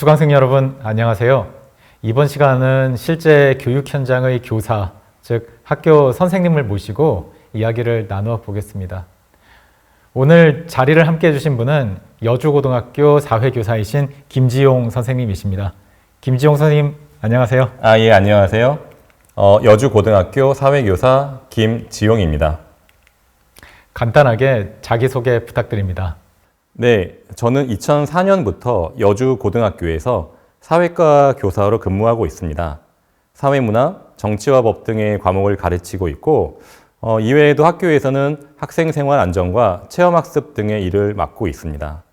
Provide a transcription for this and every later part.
수강생 여러분, 안녕하세요. 이번 시간은 실제 교육 현장의 교사, 즉 학교 선생님을 모시고 이야기를 나누어 보겠습니다. 오늘 자리를 함께 해주신 분은 여주고등학교 사회교사이신 김지용 선생님이십니다. 김지용 선생님, 안녕하세요. 예, 안녕하세요. 여주고등학교 사회교사 김지용입니다. 간단하게 자기소개 부탁드립니다. 네, 저는 2004년부터 여주고등학교에서 사회과 교사로 근무하고 있습니다. 사회문화, 정치와 법 등의 과목을 가르치고 있고 이외에도 학교에서는 학생생활 안정과 체험학습 등의 일을 맡고 있습니다.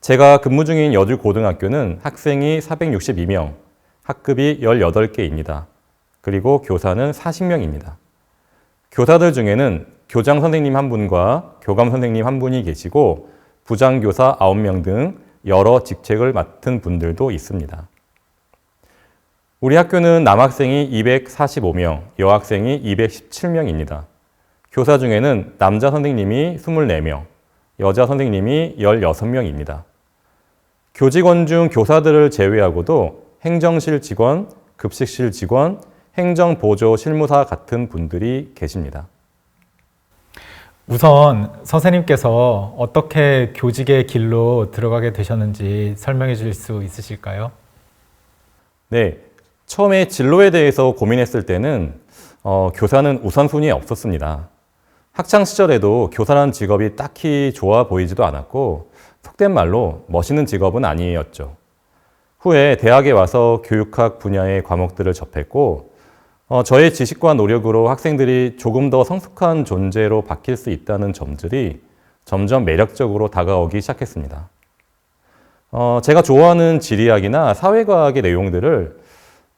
제가 근무 중인 여주고등학교는 학생이 462명, 학급이 18개입니다. 그리고 교사는 40명입니다. 교사들 중에는 교장 선생님 한 분과 교감 선생님 한 분이 계시고 부장교사 9명 등 여러 직책을 맡은 분들도 있습니다. 우리 학교는 남학생이 245명, 여학생이 217명입니다. 교사 중에는 남자 선생님이 24명, 여자 선생님이 16명입니다. 교직원 중 교사들을 제외하고도 행정실 직원, 급식실 직원, 행정보조 실무사 같은 분들이 계십니다. 우선 선생님께서 어떻게 교직의 길로 들어가게 되셨는지 설명해 주실 수 있으실까요? 네, 처음에 진로에 대해서 고민했을 때는 교사는 우선순위에 없었습니다. 학창시절에도 교사라는 직업이 딱히 좋아 보이지도 않았고 속된 말로 멋있는 직업은 아니었죠. 후에 대학에 와서 교육학 분야의 과목들을 접했고 저의 지식과 노력으로 학생들이 조금 더 성숙한 존재로 바뀔 수 있다는 점들이 점점 매력적으로 다가오기 시작했습니다. 제가 좋아하는 지리학이나 사회과학의 내용들을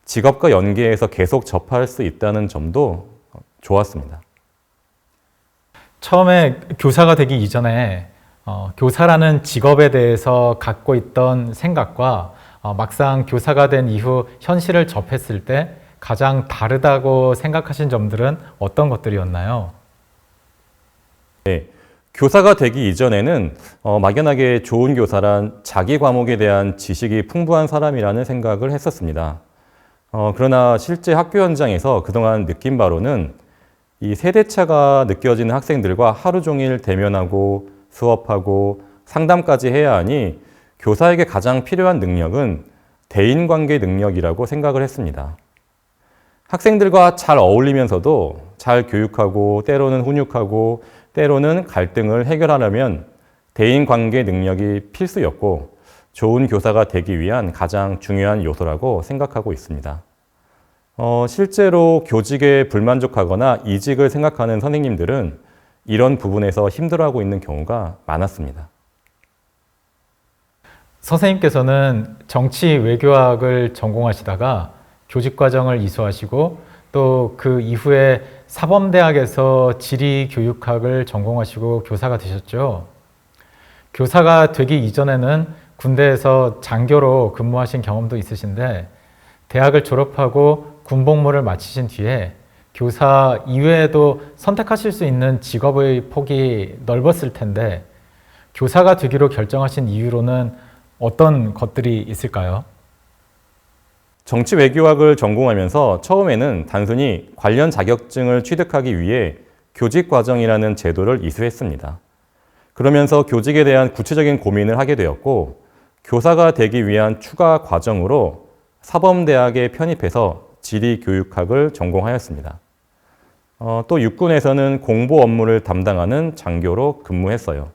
직업과 연계해서 계속 접할 수 있다는 점도 좋았습니다. 처음에 교사가 되기 이전에 교사라는 직업에 대해서 갖고 있던 생각과 막상 교사가 된 이후 현실을 접했을 때 가장 다르다고 생각하신 점들은 어떤 것들이었나요? 네, 교사가 되기 이전에는 막연하게 좋은 교사란 자기 과목에 대한 지식이 풍부한 사람이라는 생각을 했었습니다. 그러나 실제 학교 현장에서 그동안 느낀 바로는 이 세대차가 느껴지는 학생들과 하루 종일 대면하고 수업하고 상담까지 해야 하니 교사에게 가장 필요한 능력은 대인관계 능력이라고 생각을 했습니다. 학생들과 잘 어울리면서도 잘 교육하고 때로는 훈육하고 때로는 갈등을 해결하려면 대인관계 능력이 필수였고 좋은 교사가 되기 위한 가장 중요한 요소라고 생각하고 있습니다. 실제로 교직에 불만족하거나 이직을 생각하는 선생님들은 이런 부분에서 힘들어하고 있는 경우가 많았습니다. 선생님께서는 정치 외교학을 전공하시다가 교직과정을 이수하시고 또 그 이후에 사범대학에서 지리교육학을 전공하시고 교사가 되셨죠. 교사가 되기 이전에는 군대에서 장교로 근무하신 경험도 있으신데 대학을 졸업하고 군복무를 마치신 뒤에 교사 이외에도 선택하실 수 있는 직업의 폭이 넓었을 텐데 교사가 되기로 결정하신 이유로는 어떤 것들이 있을까요? 정치 외교학을 전공하면서 처음에는 단순히 관련 자격증을 취득하기 위해 교직과정이라는 제도를 이수했습니다. 그러면서 교직에 대한 구체적인 고민을 하게 되었고 교사가 되기 위한 추가 과정으로 사범대학에 편입해서 지리교육학을 전공하였습니다. 또 육군에서는 공보 업무를 담당하는 장교로 근무했어요.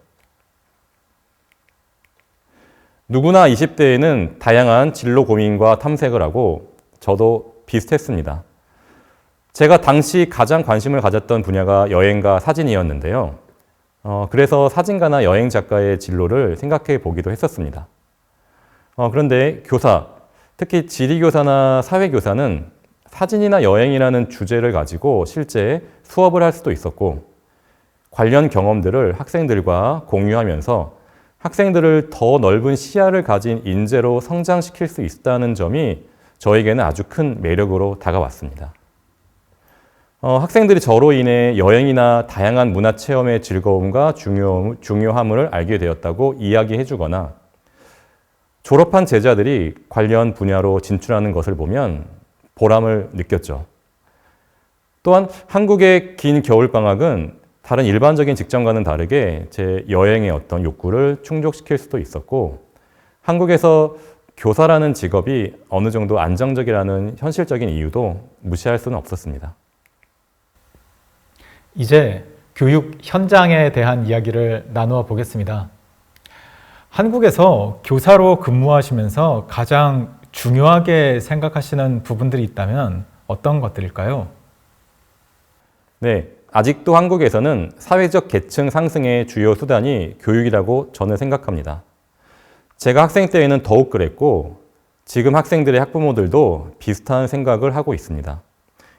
누구나 20대에는 다양한 진로 고민과 탐색을 하고 저도 비슷했습니다. 제가 당시 가장 관심을 가졌던 분야가 여행과 사진이었는데요. 그래서 사진가나 여행 작가의 진로를 생각해 보기도 했었습니다. 그런데 교사, 특히 지리교사나 사회교사는 사진이나 여행이라는 주제를 가지고 실제 수업을 할 수도 있었고 관련 경험들을 학생들과 공유하면서 학생들을 더 넓은 시야를 가진 인재로 성장시킬 수 있다는 점이 저에게는 아주 큰 매력으로 다가왔습니다. 학생들이 저로 인해 여행이나 다양한 문화체험의 즐거움과 중요함을 알게 되었다고 이야기해 주거나 졸업한 제자들이 관련 분야로 진출하는 것을 보면 보람을 느꼈죠. 또한 한국의 긴 겨울방학은 다른 일반적인 직장과는 다르게 제 여행의 어떤 욕구를 충족시킬 수도 있었고, 한국에서 교사라는 직업이 어느 정도 안정적이라는 현실적인 이유도 무시할 수는 없었습니다. 이제 교육 현장에 대한 이야기를 나누어 보겠습니다. 한국에서 교사로 근무하시면서 가장 중요하게 생각하시는 부분들이 있다면 어떤 것들일까요? 네, 아직도 한국에서는 사회적 계층 상승의 주요 수단이 교육이라고 저는 생각합니다. 제가 학생 때에는 더욱 그랬고, 지금 학생들의 학부모들도 비슷한 생각을 하고 있습니다.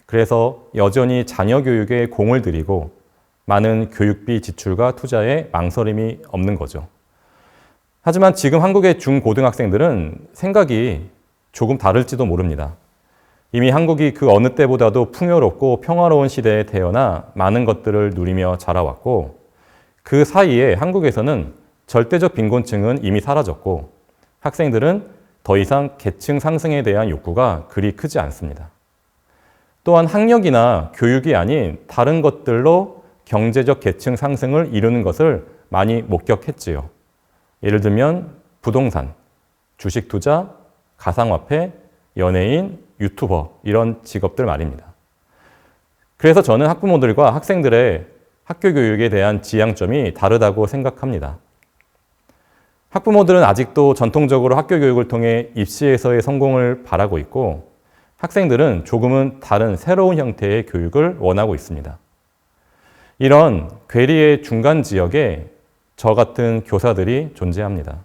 그래서 여전히 자녀 교육에 공을 들이고 많은 교육비 지출과 투자에 망설임이 없는 거죠. 하지만 지금 한국의 중고등학생들은 생각이 조금 다를지도 모릅니다. 이미 한국이 그 어느 때보다도 풍요롭고 평화로운 시대에 태어나 많은 것들을 누리며 자라왔고, 그 사이에 한국에서는 절대적 빈곤층은 이미 사라졌고, 학생들은 더 이상 계층 상승에 대한 욕구가 그리 크지 않습니다. 또한 학력이나 교육이 아닌 다른 것들로 경제적 계층 상승을 이루는 것을 많이 목격했지요. 예를 들면 부동산, 주식 투자, 가상화폐, 연예인, 유튜버 이런 직업들 말입니다. 그래서 저는 학부모들과 학생들의 학교 교육에 대한 지향점이 다르다고 생각합니다. 학부모들은 아직도 전통적으로 학교 교육을 통해 입시에서의 성공을 바라고 있고, 학생들은 조금은 다른 새로운 형태의 교육을 원하고 있습니다. 이런 괴리의 중간 지역에 저 같은 교사들이 존재합니다.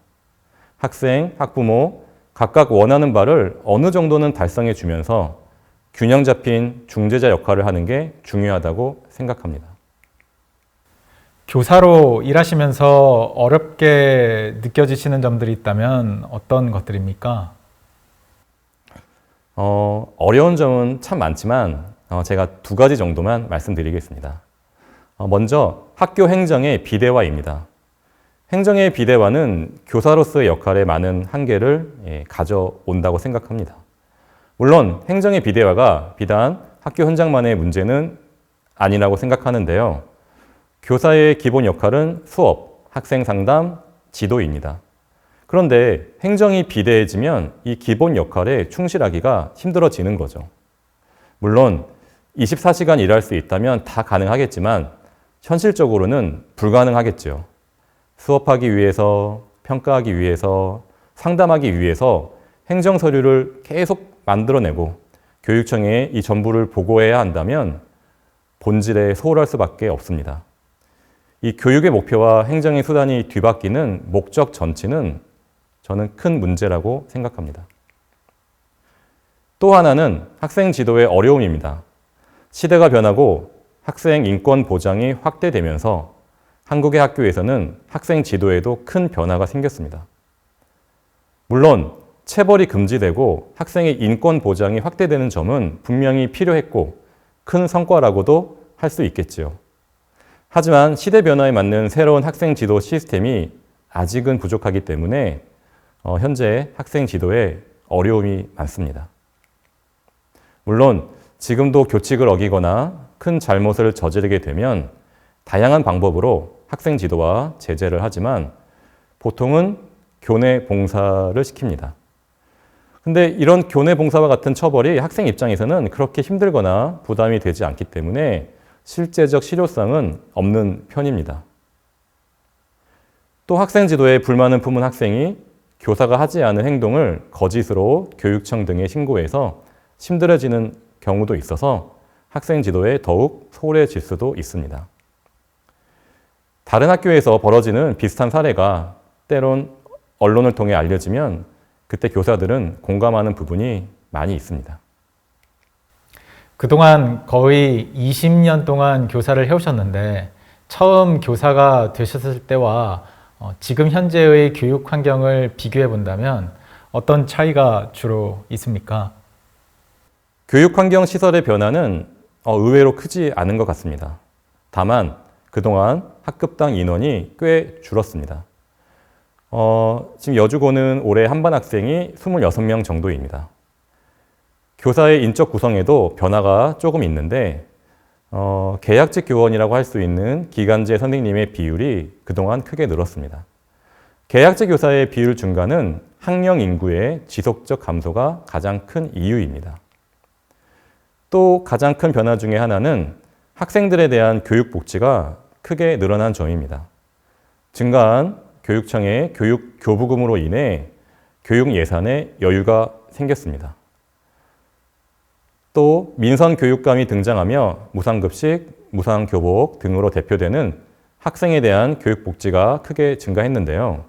학생, 학부모 각각 원하는 바를 어느 정도는 달성해 주면서 균형 잡힌 중재자 역할을 하는 게 중요하다고 생각합니다. 교사로 일하시면서 어렵게 느껴지시는 점들이 있다면 어떤 것들입니까? 어려운 점은 참 많지만 제가 두 가지 정도만 말씀드리겠습니다. 먼저 학교 행정의 비대화입니다. 행정의 비대화는 교사로서의 역할에 많은 한계를 가져온다고 생각합니다. 물론 행정의 비대화가 비단 학교 현장만의 문제는 아니라고 생각하는데요. 교사의 기본 역할은 수업, 학생 상담, 지도입니다. 그런데 행정이 비대해지면 이 기본 역할에 충실하기가 힘들어지는 거죠. 물론 24시간 일할 수 있다면 다 가능하겠지만 현실적으로는 불가능하겠죠. 수업하기 위해서, 평가하기 위해서, 상담하기 위해서 행정 서류를 계속 만들어내고 교육청에 이 전부를 보고해야 한다면 본질에 소홀할 수밖에 없습니다. 이 교육의 목표와 행정의 수단이 뒤바뀌는 목적 전치는 저는 큰 문제라고 생각합니다. 또 하나는 학생 지도의 어려움입니다. 시대가 변하고 학생 인권 보장이 확대되면서 한국의 학교에서는 학생 지도에도 큰 변화가 생겼습니다. 물론 체벌이 금지되고 학생의 인권 보장이 확대되는 점은 분명히 필요했고 큰 성과라고도 할 수 있겠지요. 하지만 시대 변화에 맞는 새로운 학생 지도 시스템이 아직은 부족하기 때문에 현재 학생 지도에 어려움이 많습니다. 물론 지금도 교칙을 어기거나 큰 잘못을 저지르게 되면 다양한 방법으로 학생 지도와 제재를 하지만 보통은 교내 봉사를 시킵니다. 근데 이런 교내 봉사와 같은 처벌이 학생 입장에서는 그렇게 힘들거나 부담이 되지 않기 때문에 실제적 실효성은 없는 편입니다. 또 학생 지도에 불만을 품은 학생이 교사가 하지 않은 행동을 거짓으로 교육청 등에 신고해서 힘들어지는 경우도 있어서 학생 지도에 더욱 소홀해질 수도 있습니다. 다른 학교에서 벌어지는 비슷한 사례가 때론 언론을 통해 알려지면 그때 교사들은 공감하는 부분이 많이 있습니다. 그동안 거의 20년 동안 교사를 해오셨는데 처음 교사가 되셨을 때와 지금 현재의 교육 환경을 비교해 본다면 어떤 차이가 주로 있습니까? 교육 환경 시설의 변화는 의외로 크지 않은 것 같습니다. 다만 그동안 학급당 인원이 꽤 줄었습니다. 지금 여주고는 올해 한반 학생이 26명 정도입니다. 교사의 인적 구성에도 변화가 조금 있는데 계약직 교원이라고 할 수 있는 기간제 선생님의 비율이 그동안 크게 늘었습니다. 계약직 교사의 비율 증가는 학령 인구의 지속적 감소가 가장 큰 이유입니다. 또 가장 큰 변화 중에 하나는 학생들에 대한 교육 복지가 크게 늘어난 점입니다. 증가한 교육청의 교육 교부금으로 인해 교육 예산에 여유가 생겼습니다. 또 민선 교육감이 등장하며 무상급식, 무상교복 등으로 대표되는 학생에 대한 교육 복지가 크게 증가했는데요.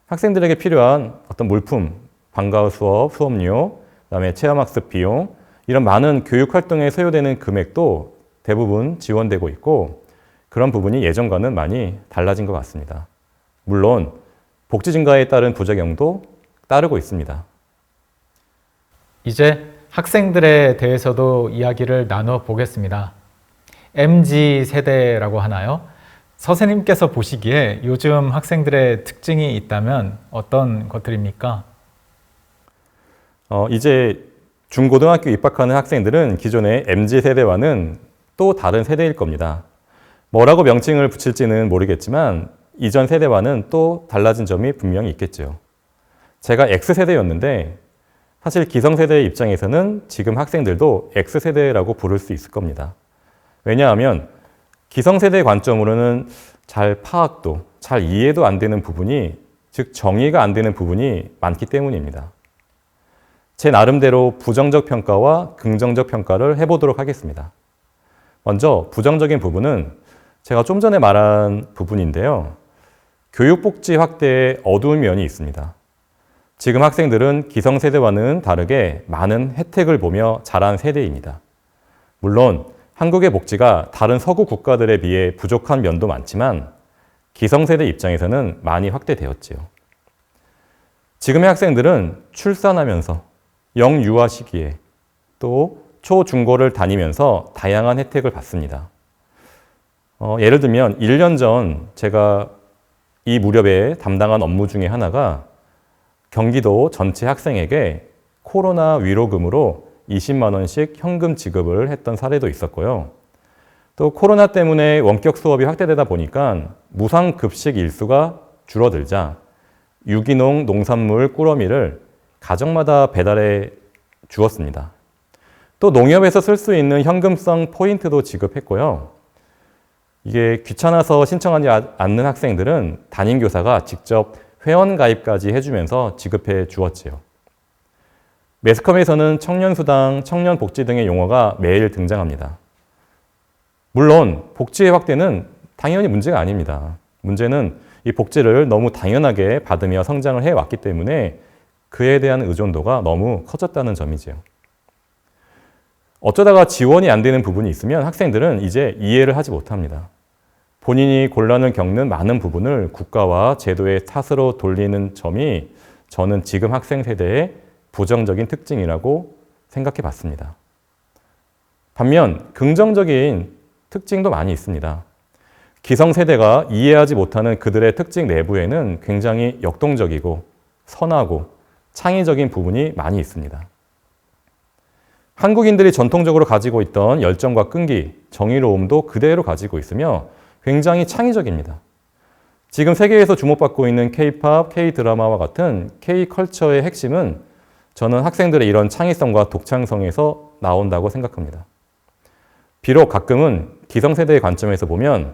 학생들에게 필요한 어떤 물품, 방과후 수업, 수업료, 그다음에 체험학습 비용, 이런 많은 교육 활동에 소요되는 금액도 대부분 지원되고 있고 그런 부분이 예전과는 많이 달라진 것 같습니다. 물론 복지 증가에 따른 부작용도 따르고 있습니다. 이제 학생들에 대해서도 이야기를 나눠 보겠습니다. MZ 세대라고 하나요? 선생님께서 보시기에 요즘 학생들의 특징이 있다면 어떤 것들입니까? 이제 중고등학교 입학하는 학생들은 기존의 MZ 세대와는 또 다른 세대일 겁니다. 뭐라고 명칭을 붙일지는 모르겠지만 이전 세대와는 또 달라진 점이 분명히 있겠죠. 제가 X세대였는데 사실 기성세대의 입장에서는 지금 학생들도 X세대라고 부를 수 있을 겁니다. 왜냐하면 기성세대 관점으로는 잘 파악도, 잘 이해도 안 되는 부분이, 즉 정의가 안 되는 부분이 많기 때문입니다. 제 나름대로 부정적 평가와 긍정적 평가를 해보도록 하겠습니다. 먼저 부정적인 부분은 제가 좀 전에 말한 부분인데요. 교육복지 확대에 어두운 면이 있습니다. 지금 학생들은 기성세대와는 다르게 많은 혜택을 보며 자란 세대입니다. 물론 한국의 복지가 다른 서구 국가들에 비해 부족한 면도 많지만 기성세대 입장에서는 많이 확대되었지요. 지금의 학생들은 출산하면서 영유아 시기에 또 초, 중고를 다니면서 다양한 혜택을 받습니다. 예를 들면 1년 전 제가 이 무렵에 담당한 업무 중에 하나가 경기도 전체 학생에게 코로나 위로금으로 20만 원씩 현금 지급을 했던 사례도 있었고요. 또 코로나 때문에 원격 수업이 확대되다 보니까 무상급식 일수가 줄어들자 유기농 농산물 꾸러미를 가정마다 배달해 주었습니다. 또 농협에서 쓸 수 있는 현금성 포인트도 지급했고요. 이게 귀찮아서 신청하지 않는 학생들은 담임교사가 직접 회원가입까지 해주면서 지급해 주었지요. 매스컴에서는 청년수당, 청년복지 등의 용어가 매일 등장합니다. 물론 복지의 확대는 당연히 문제가 아닙니다. 문제는 이 복지를 너무 당연하게 받으며 성장을 해왔기 때문에 그에 대한 의존도가 너무 커졌다는 점이지요. 어쩌다가 지원이 안 되는 부분이 있으면 학생들은 이제 이해를 하지 못합니다. 본인이 곤란을 겪는 많은 부분을 국가와 제도의 탓으로 돌리는 점이 저는 지금 학생 세대의 부정적인 특징이라고 생각해 봤습니다. 반면 긍정적인 특징도 많이 있습니다. 기성세대가 이해하지 못하는 그들의 특징 내부에는 굉장히 역동적이고 선하고 창의적인 부분이 많이 있습니다. 한국인들이 전통적으로 가지고 있던 열정과 끈기, 정의로움도 그대로 가지고 있으며 굉장히 창의적입니다. 지금 세계에서 주목받고 있는 K-팝, K-드라마와 같은 K-컬처의 핵심은 저는 학생들의 이런 창의성과 독창성에서 나온다고 생각합니다. 비록 가끔은 기성세대의 관점에서 보면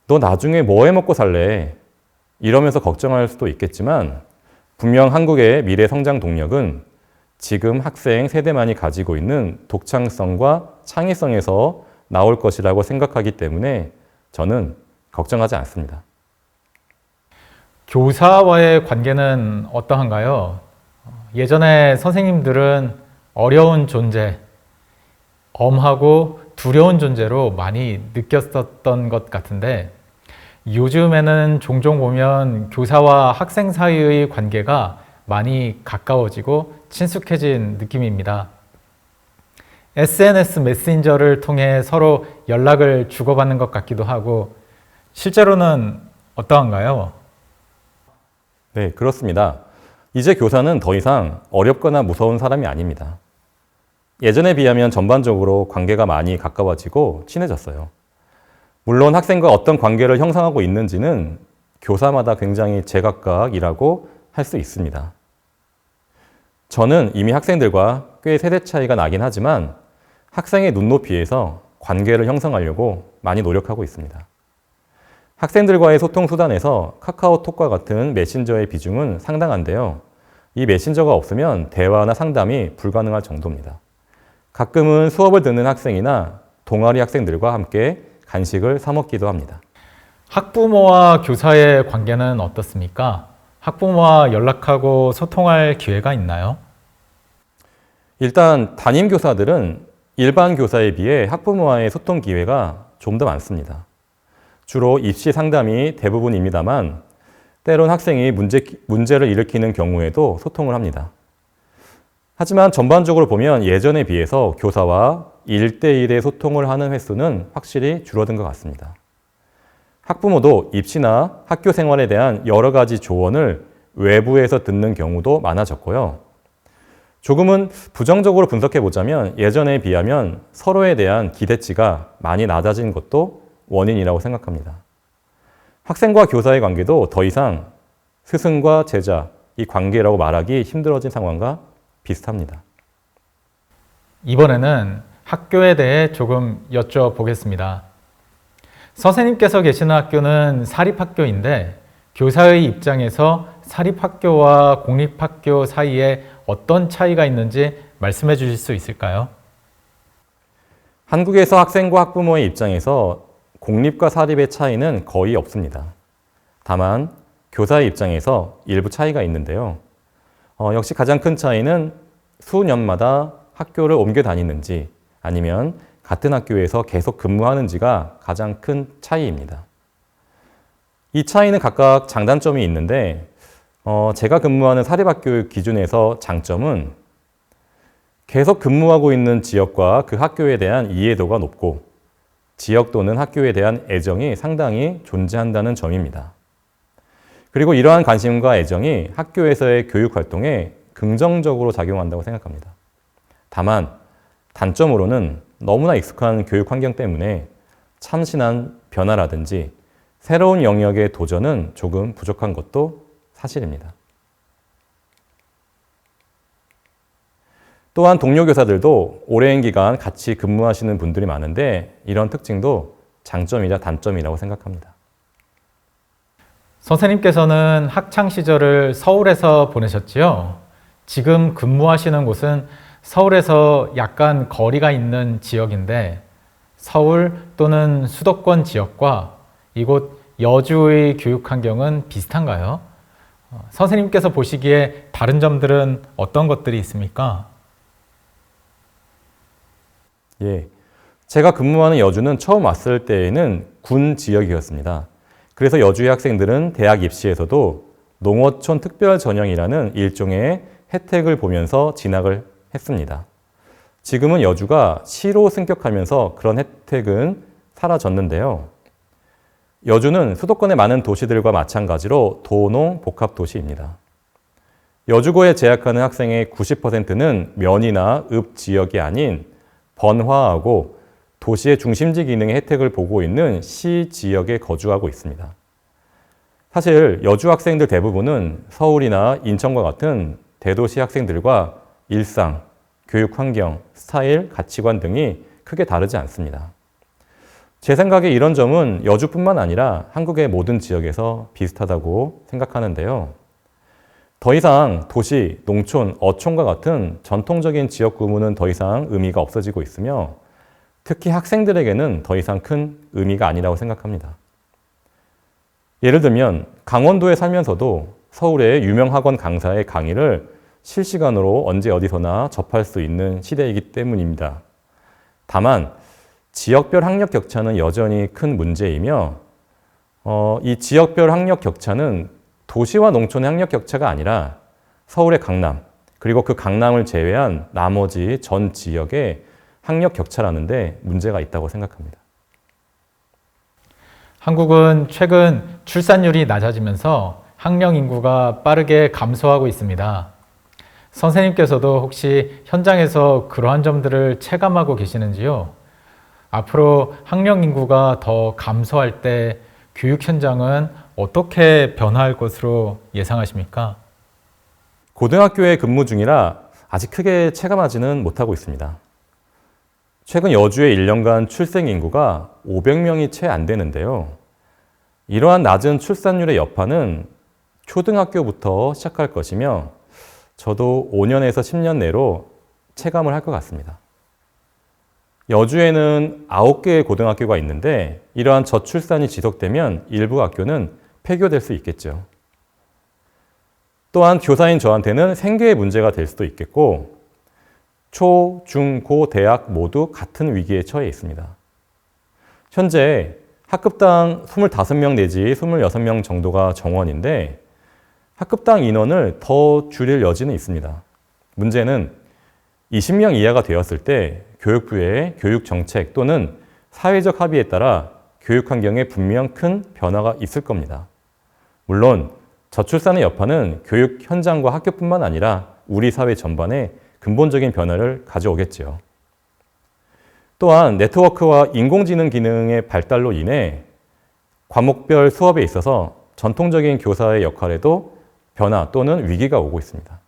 너 나중에 뭐 해먹고 살래? 이러면서 걱정할 수도 있겠지만 분명 한국의 미래 성장 동력은 지금 학생 세대만이 가지고 있는 독창성과 창의성에서 나올 것이라고 생각하기 때문에 저는 걱정하지 않습니다. 교사와의 관계는 어떠한가요? 예전에 선생님들은 어려운 존재, 엄하고 두려운 존재로 많이 느꼈었던 것 같은데 요즘에는 종종 보면 교사와 학생 사이의 관계가 많이 가까워지고 친숙해진 느낌입니다. SNS 메신저를 통해 서로 연락을 주고받는 것 같기도 하고 실제로는 어떠한가요? 네, 그렇습니다. 이제 교사는 더 이상 어렵거나 무서운 사람이 아닙니다. 예전에 비하면 전반적으로 관계가 많이 가까워지고 친해졌어요. 물론 학생과 어떤 관계를 형성하고 있는지는 교사마다 굉장히 제각각이라고 할 수 있습니다. 저는 이미 학생들과 꽤 세대 차이가 나긴 하지만 학생의 눈높이에서 관계를 형성하려고 많이 노력하고 있습니다. 학생들과의 소통 수단에서 카카오톡과 같은 메신저의 비중은 상당한데요. 이 메신저가 없으면 대화나 상담이 불가능할 정도입니다. 가끔은 수업을 듣는 학생이나 동아리 학생들과 함께 간식을 사 먹기도 합니다. 학부모와 교사의 관계는 어떻습니까? 학부모와 연락하고 소통할 기회가 있나요? 일단 담임 교사들은 일반 교사에 비해 학부모와의 소통 기회가 좀 더 많습니다. 주로 입시 상담이 대부분입니다만 때론 학생이 문제를 일으키는 경우에도 소통을 합니다. 하지만 전반적으로 보면 예전에 비해서 교사와 1대1의 소통을 하는 횟수는 확실히 줄어든 것 같습니다. 학부모도 입시나 학교 생활에 대한 여러 가지 조언을 외부에서 듣는 경우도 많아졌고요. 조금은 부정적으로 분석해 보자면 예전에 비하면 서로에 대한 기대치가 많이 낮아진 것도 원인이라고 생각합니다. 학생과 교사의 관계도 더 이상 스승과 제자, 이 관계라고 말하기 힘들어진 상황과 비슷합니다. 이번에는 학교에 대해 조금 여쭤보겠습니다. 선생님께서 계시는 학교는 사립학교인데 교사의 입장에서 사립학교와 공립학교 사이에 어떤 차이가 있는지 말씀해 주실 수 있을까요? 한국에서 학생과 학부모의 입장에서 공립과 사립의 차이는 거의 없습니다. 다만 교사의 입장에서 일부 차이가 있는데요. 역시 가장 큰 차이는 수년마다 학교를 옮겨 다니는지 아니면 같은 학교에서 계속 근무하는지가 가장 큰 차이입니다. 이 차이는 각각 장단점이 있는데 제가 근무하는 사립학교 기준에서 장점은 계속 근무하고 있는 지역과 그 학교에 대한 이해도가 높고 지역 또는 학교에 대한 애정이 상당히 존재한다는 점입니다. 그리고 이러한 관심과 애정이 학교에서의 교육 활동에 긍정적으로 작용한다고 생각합니다. 다만 단점으로는 너무나 익숙한 교육 환경 때문에 참신한 변화라든지 새로운 영역의 도전은 조금 부족한 것도 사실입니다. 또한 동료 교사들도 오랜 기간 같이 근무하시는 분들이 많은데 이런 특징도 장점이자 단점이라고 생각합니다. 선생님께서는 학창 시절을 서울에서 보내셨지요? 지금 근무하시는 곳은 서울에서 약간 거리가 있는 지역인데 서울 또는 수도권 지역과 이곳 여주의 교육 환경은 비슷한가요? 선생님께서 보시기에 다른 점들은 어떤 것들이 있습니까? 예, 제가 근무하는 여주는 처음 왔을 때에는 군 지역이었습니다. 그래서 여주의 학생들은 대학 입시에서도 농어촌 특별 전형이라는 일종의 혜택을 보면서 진학을 했습니다. 지금은 여주가 시로 승격하면서 그런 혜택은 사라졌는데요. 여주는 수도권의 많은 도시들과 마찬가지로 도농 복합 도시입니다. 여주고에 재학하는 학생의 90%는 면이나 읍 지역이 아닌 번화하고 도시의 중심지 기능의 혜택을 보고 있는 시 지역에 거주하고 있습니다. 사실 여주 학생들 대부분은 서울이나 인천과 같은 대도시 학생들과 일상, 교육 환경, 스타일, 가치관 등이 크게 다르지 않습니다. 제 생각에 이런 점은 여주뿐만 아니라 한국의 모든 지역에서 비슷하다고 생각하는데요. 더 이상 도시, 농촌, 어촌과 같은 전통적인 지역 구분은 더 이상 의미가 없어지고 있으며 특히 학생들에게는 더 이상 큰 의미가 아니라고 생각합니다. 예를 들면 강원도에 살면서도 서울의 유명 학원 강사의 강의를 실시간으로 언제 어디서나 접할 수 있는 시대이기 때문입니다. 다만 지역별 학력 격차는 여전히 큰 문제이며 이 지역별 학력 격차는 도시와 농촌의 학력 격차가 아니라 서울의 강남, 그리고 그 강남을 제외한 나머지 전 지역의 학력 격차라는 데 문제가 있다고 생각합니다. 한국은 최근 출산율이 낮아지면서 학령 인구가 빠르게 감소하고 있습니다. 선생님께서도 혹시 현장에서 그러한 점들을 체감하고 계시는지요? 앞으로 학령 인구가 더 감소할 때 교육 현장은 어떻게 변화할 것으로 예상하십니까? 고등학교에 근무 중이라 아직 크게 체감하지는 못하고 있습니다. 최근 여주의 1년간 출생 인구가 500명이 채 안 되는데요. 이러한 낮은 출산율의 여파는 초등학교부터 시작할 것이며 저도 5년에서 10년 내로 체감을 할 것 같습니다. 여주에는 9개의 고등학교가 있는데 이러한 저출산이 지속되면 일부 학교는 폐교될 수 있겠죠. 또한 교사인 저한테는 생계의 문제가 될 수도 있겠고 초, 중, 고, 대학 모두 같은 위기에 처해 있습니다. 현재 학급당 25명 내지 26명 정도가 정원인데 학급당 인원을 더 줄일 여지는 있습니다. 문제는 20명 이하가 되었을 때 교육부의 교육정책 또는 사회적 합의에 따라 교육 환경에 분명 큰 변화가 있을 겁니다. 물론 저출산의 여파는 교육 현장과 학교뿐만 아니라 우리 사회 전반에 근본적인 변화를 가져오겠지요. 또한 네트워크와 인공지능 기능의 발달로 인해 과목별 수업에 있어서 전통적인 교사의 역할에도 변화 또는 위기가 오고 있습니다.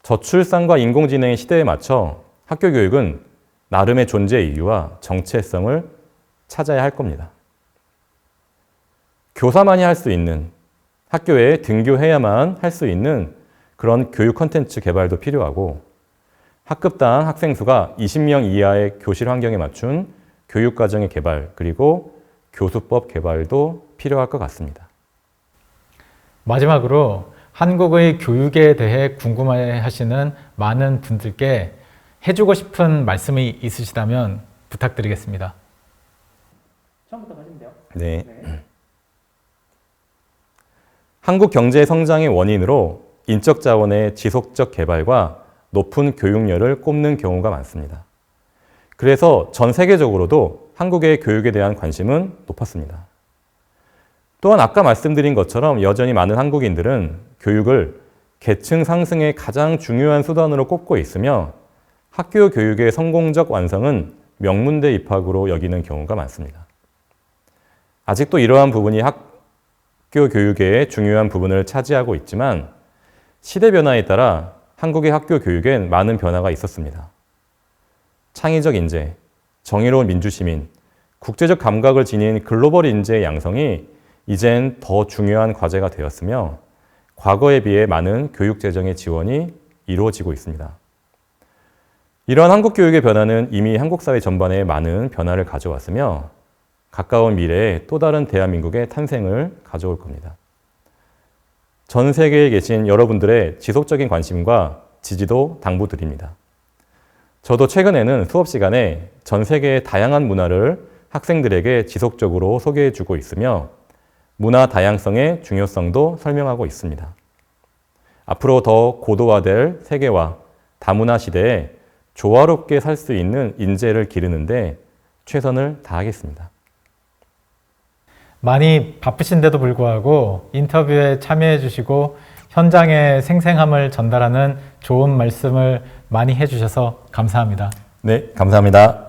저출산과 인공지능의 시대에 맞춰 학교 교육은 나름의 존재 이유와 정체성을 찾아야 할 겁니다. 교사만이 할 수 있는, 학교에 등교해야만 할 수 있는 그런 교육 콘텐츠 개발도 필요하고 학급당 학생 수가 20명 이하의 교실 환경에 맞춘 교육과정의 개발 그리고 교수법 개발도 필요할 것 같습니다. 마지막으로 한국의 교육에 대해 궁금해하시는 많은 분들께 해주고 싶은 말씀이 있으시다면 부탁드리겠습니다. 처음부터 하시면 돼요. 네. 한국 경제 성장의 원인으로 인적 자원의 지속적 개발과 높은 교육열을 꼽는 경우가 많습니다. 그래서 전 세계적으로도 한국의 교육에 대한 관심은 높았습니다. 또한 아까 말씀드린 것처럼 여전히 많은 한국인들은 교육을 계층 상승의 가장 중요한 수단으로 꼽고 있으며 학교 교육의 성공적 완성은 명문대 입학으로 여기는 경우가 많습니다. 아직도 이러한 부분이 학교 교육의 중요한 부분을 차지하고 있지만 시대 변화에 따라 한국의 학교 교육엔 많은 변화가 있었습니다. 창의적 인재, 정의로운 민주시민, 국제적 감각을 지닌 글로벌 인재의 양성이 이젠 더 중요한 과제가 되었으며 과거에 비해 많은 교육 재정의 지원이 이루어지고 있습니다. 이러한 한국 교육의 변화는 이미 한국 사회 전반에 많은 변화를 가져왔으며 가까운 미래에 또 다른 대한민국의 탄생을 가져올 겁니다. 전 세계에 계신 여러분들의 지속적인 관심과 지지도 당부드립니다. 저도 최근에는 수업 시간에 전 세계의 다양한 문화를 학생들에게 지속적으로 소개해주고 있으며 문화 다양성의 중요성도 설명하고 있습니다. 앞으로 더 고도화될 세계화, 다문화 시대에 조화롭게 살 수 있는 인재를 기르는데 최선을 다하겠습니다. 많이 바쁘신데도 불구하고 인터뷰에 참여해 주시고 현장의 생생함을 전달하는 좋은 말씀을 많이 해주셔서 감사합니다. 네, 감사합니다.